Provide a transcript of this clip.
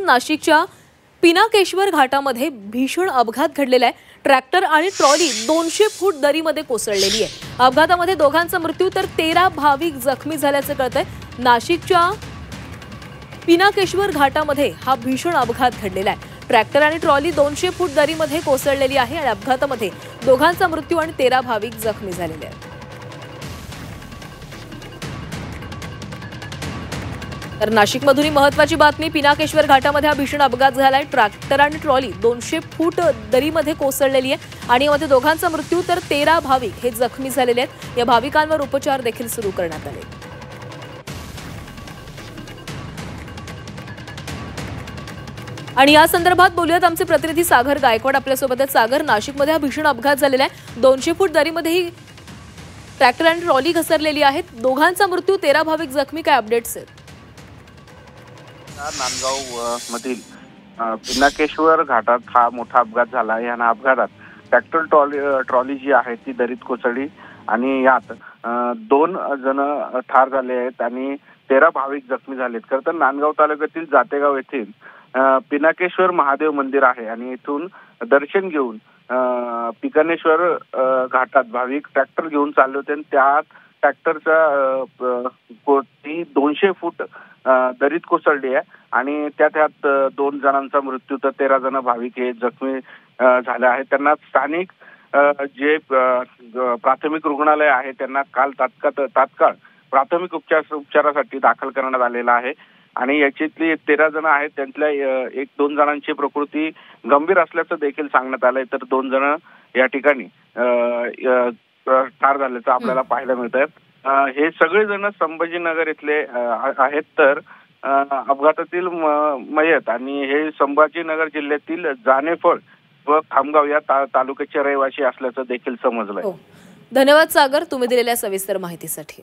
नाशिकच्या पिनाकेश्वर घाटामध्ये भीषण अपघात घडलेला आहे। ट्रॅक्टर आणि ट्रॉली 200 फूट दरीमध्ये कोसळलेली आहे। अपघातामध्ये दोघांचा मृत्यू तर 13 भाविक जखमी झाल्याचं कळतंय। नाशिकच्या पिनाकेश्वर घाटामध्ये हा भीषण अपघात घडलेला आहे। ट्रॅक्टर आणि ट्रॉली 200 फूट दरीमध्ये कोसळलेली आहे आणि अपघातामध्ये दोघांचा मृत्यू आणि 13 भाविक जखमी झालेले आहेत। तर नाशिकमधून महत्त्वाची बातमी, पिनाकेश्वर घाटामध्ये हा भीषण अपघात झालाय। ट्रॅक्टर आणि ट्रॉली 200 फूट दरीमध्ये कोसळलेली आहे आणि यामध्ये दोघांचा मृत्यू तर 13 भाविक हे जखमी झालेले आहेत। या भाविकांवर उपचार देखील सुरू करण्यात आले। आणि या संदर्भात बोलूयात आमचे प्रतिनिधी सागर गायकवाड आपल्यासोबत आहेत। सागर, नाशिकमध्ये हा भीषण अपघात झालेला आहे। 200 फूट दरीमध्ये ही ट्रॅक्टर आणि ट्रॉली घसरलेली आहेत। दोघांचा मृत्यू, 13 भाविक जखमी, काय अपडेट्स आहेत? नांदगाव मधील पिनाकेश्वर घाटात हा मोठा अपघात झाला। या अपघातात ट्रॅक्टर ट्रॉली जी आहे ती दरीत कोसळली आणि यात 2 जण ठार झाले आहेत आणि 13 भाविक जखमी झालेत। खरं तर नांदगाव तालुक्यातील जातेगाव येथील पिनाकेश्वर महादेव मंदिर आहे आणि इथून दर्शन घेऊन पिकानेश्वर घाटात भाविक ट्रॅक्टर घेऊन चालले होते आणि त्या ट्रॅक्टरचा 200 फूट दरीत कोसळली आहे आणि त्यात 2 जणांचा मृत्यू तर 13 जण भाविक हे जखमी झाले आहेत। त्यांना स्थानिक जे प्राथमिक रुग्णालय आहे त्यांना काल तात्काळ प्राथमिक उपचारासाठी दाखल करण्यात आलेला आहे आणि याच्यातली 13 जण आहेत त्यातल्या 1-2 जणांची प्रकृती गंभीर असल्याचं देखील सांगण्यात आलंय, तर 2 जण या ठिकाणी ठार झाल्याचं आपल्याला पाहायला मिळतंय। हे सगळेजण संभाजीनगर इथले आहेत, तर अपघातातील मयत आणि हे संभाजीनगर जिल्ह्यातील जानेफळ व खामगाव या तालुक्याचे रहिवासी असल्याचं देखील समजलंय। धन्यवाद सागर, तुम्ही दिलेल्या सविस्तर माहितीसाठी।